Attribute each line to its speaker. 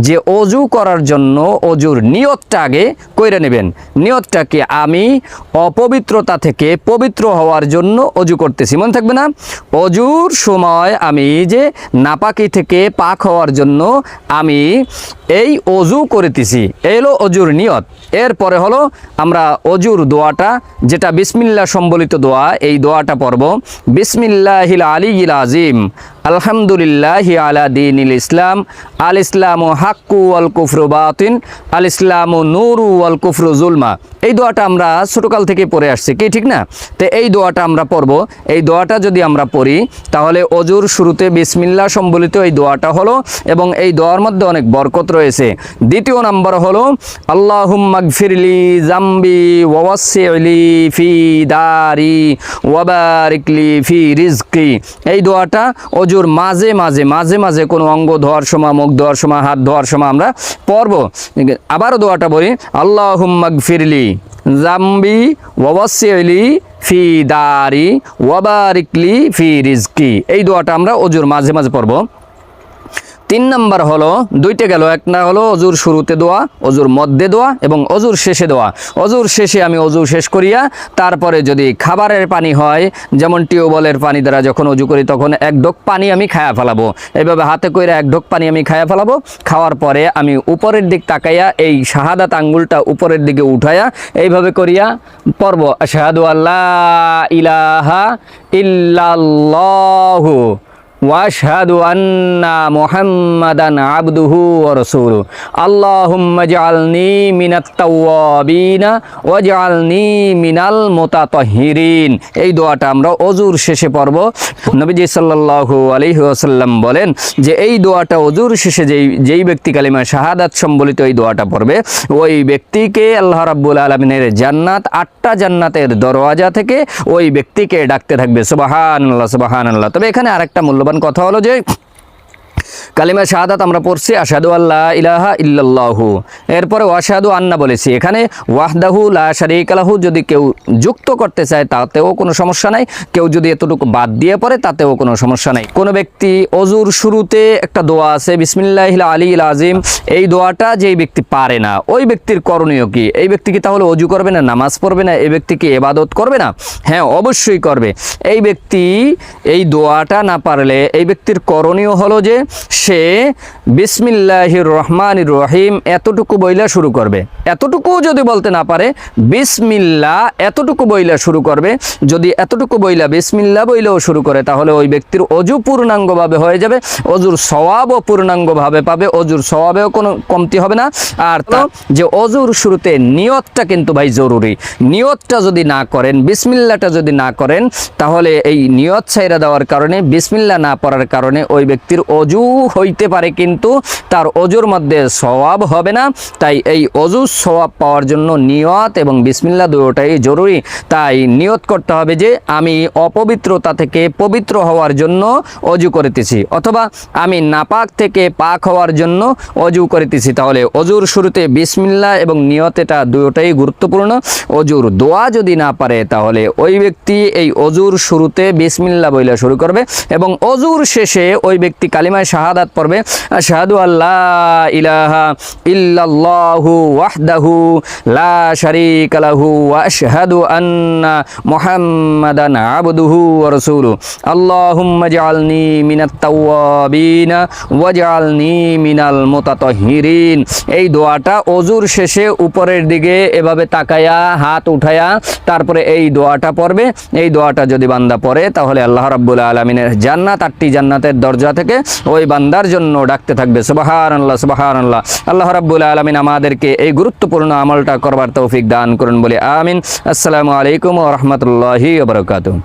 Speaker 1: যে অজু করার জন্য অজুর নিয়তটা আগে কইরা নেবেন। নিয়তটাকে আমি অপবিত্রতা থেকে পবিত্র হওয়ার জন্য অজু করতেছি, মনে থাকবে না? অজুর সময় আমি যে নাপাকি থেকে পাক হওয়ার জন্য আমি এই অজু করিতেছি, এই হলো অজুর নিয়ত। এরপরে হলো আমরা অজুর দোয়াটা, যেটা বিসমিল্লাহ সম্বলিত দোয়া, এই দোয়াটা পড়ব। বিসমিল্লাহিল আলিয়্যিল আযীম আলহামদুলিল্লাহি আলা দীনিল ইসলাম আল ইসলামু হাক্কু ওয়াল কুফরু বাতিন আল ইসলামু নূরু ওয়াল কুফরু জুলমা। এই দোয়াটা আমরা ছোটকাল থেকে পড়ে আসছি, কি ঠিক না? তো এই দোয়াটা আমরা পড়ব। এই দোয়াটা যদি আমরা পড়ি তাহলে অজুর শুরুতে বিসমিল্লাহ সম্বলিত এই দোয়াটা হলো, এবং এই দোয়ার মধ্যে অনেক বরকত রয়েছে। দ্বিতীয় নাম্বার হলো আল্লাহুম্মা গফিরলি জামবি ওয়াওয়াসসি'লি ফি দারি ওয়াবারিকলি ফি রিজকি। এই দোয়াটা অজুর মাঝে মাঝে মাঝে মাঝে কোনো অঙ্গ ধোয়ার সময়, মুখ ধোয়ার সময়, হাত ধোয়ার সময় আমরা পড়ব। আবারও দোয়াটা বলি, আল্লাহুম্মা গফিরলি জামবি ওয়াওয়াসসি'লি ফি দারি ওয়াবারিকলি ফি রিজকি। এই দোয়াটা আমরা অজুর মাঝে মাঝে পড়ব। 3 নাম্বার হলো, দুইটা গেল, একটা হলো অজুর শুরুতে দোয়া, অজুর মধ্যে দোয়া এবং অজুর শেষে দোয়া। অজুর শেষে আমি অজু শেষ করিয়া তারপরে যদি খাবারের পানি হয়, যেমন টিউবওয়েলের পানি দ্বারা যখন অজু করি তখন এক ঢোক পানি আমি খায়া ফেলাবো, এইভাবে হাতে কইরা এক ঢোক পানি আমি খায়া ফেলাবো। খাওয়ার পরে আমি উপরের দিক তাকাইয়া এই শাহাদাত আঙ্গুলটা উপরের দিকে উঠায়া এইভাবে করিয়া পড়ব, আশহাদু আল্লা ইলাহা ইল্লাল্লাহু ওয়াশহাদু আন্না মুহাম্মাদান আবদুহু ওয়া রাসূলুহু আল্লাহুম্মা জাআলনি মিনাত তাওয়াবিনা ওয়াজআলনি মিনাল মুতাতাহহিরিন। এই দোয়াটা আমরা অজুর শেষে পড়ব। নবীজি সাল্লাল্লাহু আলাইহি ওয়াসাল্লাম বলেন যে এই দোয়াটা অজুর শেষে যেই ব্যক্তি কালিমা শাহাদাত সম্বলিত এই দোয়াটা পড়বে, ওই ব্যক্তিকে আল্লাহ রাব্বুল আলামিনের জান্নাত, 8টা জান্নাতের দরওয়াজা থেকে ওই ব্যক্তিকে ডাকতে থাকবে, সুবহানাল্লাহ সুবহানাল্লাহ। তবে এখানে আরেকটা মূল্যবান কথা হলো যে কালিমা শাহাদাত আমরা পড়ছি আশহাদু আল্লা ইলাহা ইল্লাল্লাহু, এরপরে ওয়াশহাদু আন্না বলেছি। এখানে ওয়াহদাহু লা শারীকা লাহু যদি কেউ যুক্ত করতে চায় তাতেও কোনো সমস্যা নাই, কেউ যদি এতটুকু বাদ দিয়ে পড়ে তাতেও কোনো সমস্যা নাই। কোনো ব্যক্তি অজুর শুরুতে একটা দোয়া আছে বিসমিল্লাহিল আলিয়্যিল আযীম, এই দোয়াটা যেই ব্যক্তি পারে না ওই ব্যক্তির করণীয় কি? এই ব্যক্তি কি তাহলে অজু করবে না, নামাজ পড়বে না? এই ব্যক্তি কি ইবাদত করবে না? হ্যাঁ, অবশ্যই করবে। এই ব্যক্তি এই দোয়াটা না পারলে এই ব্যক্তির করণীয় হলো যে সে বিসমিল্লাহির রহমানির রহিম এতটুকু বইলা শুরু করবে। এতটুকু যদি বলতে না পারে বিসমিল্লাহ এতটুকু বইলা শুরু করবে। যদি এতটুকু বইলা বিসমিল্লাহ বইলেও শুরু করে তাহলে ওই ব্যক্তির অজু পূর্ণাঙ্গভাবে হয়ে যাবে, অজুর সওয়াবও পূর্ণাঙ্গভাবে পাবে, অজুর সওয়াবেও কোনো কমতি হবে না। আর যে অজুর শুরুতে নিয়তটা কিন্তু ভাই জরুরি। নিয়তটা যদি না করেন, বিসমিল্লাহটা যদি না করেন, তাহলে এই নিয়ত ছাইরা দেওয়ার কারণে, বিসমিল্লাহ না পড়ার কারণে ওই ব্যক্তির অজু হইতে পারে কিন্তু তার অজুর মধ্যে সওয়াব হবে না। তাই এই অজুর সওয়াব পাওয়ার জন্য নিয়ত এবং বিসমিল্লাহ দুটোটাই জরুরি। তাই নিয়ত করতে হবে যে আমি অপবিত্রতা থেকে পবিত্র হওয়ার জন্য অজু করিতেছি, অথবা আমি নাপাক থেকে পাক হওয়ার জন্য অজু করিতেছি। তাহলে অজুর শুরুতে বিসমিল্লাহ এবং নিয়ত এটা দুটোটাই গুরুত্বপূর্ণ। অজুর দোয়া যদি না পারে তাহলে ওই ব্যক্তি এই অজুর শুরুতে বিসমিল্লাহ বইলা শুরু করবে এবং অজুর শেষে ওই ব্যক্তি কালিমায় শাহাদাত পড়বে, আশহাদু আল্লা ইলাহা ইল্লাল্লাহু ওয়াহদাহু লা শারীকা লাহু ওয়া আশহাদু আন্না মুহাম্মাদান আবদুহু ওয়া রাসূলুহু আল্লাহুম্মা জাআলনি মিনাত তাওয়াবিনা ওয়াজআলনি মিনাল মুতাতাহহিরিন। এই দোয়াটা অজুর শেষে উপরের দিকে এভাবে তাকায়া হাত উঠায়া তারপরে এই দোয়াটা পড়বে। এই দোয়াটা যদি বান্দা পড়ে তাহলে আল্লাহ রাব্বুল আলামিনের জান্নাত, 8টি জান্নাতের দরজা থেকে ওই বান্দার জন্য ডাকতে থাকবে, সুবহানাল্লাহ সুবহানাল্লাহ। আল্লাহ রাব্বুল আলামিন আমাদেরকে এই গুরুত্বপূর্ণ আমলটা করবার তৌফিক দান করুন বলে আমিন। আসসালামু আলাইকুম ওয়া রাহমাতুল্লাহি ওয়া বারাকাতুহু।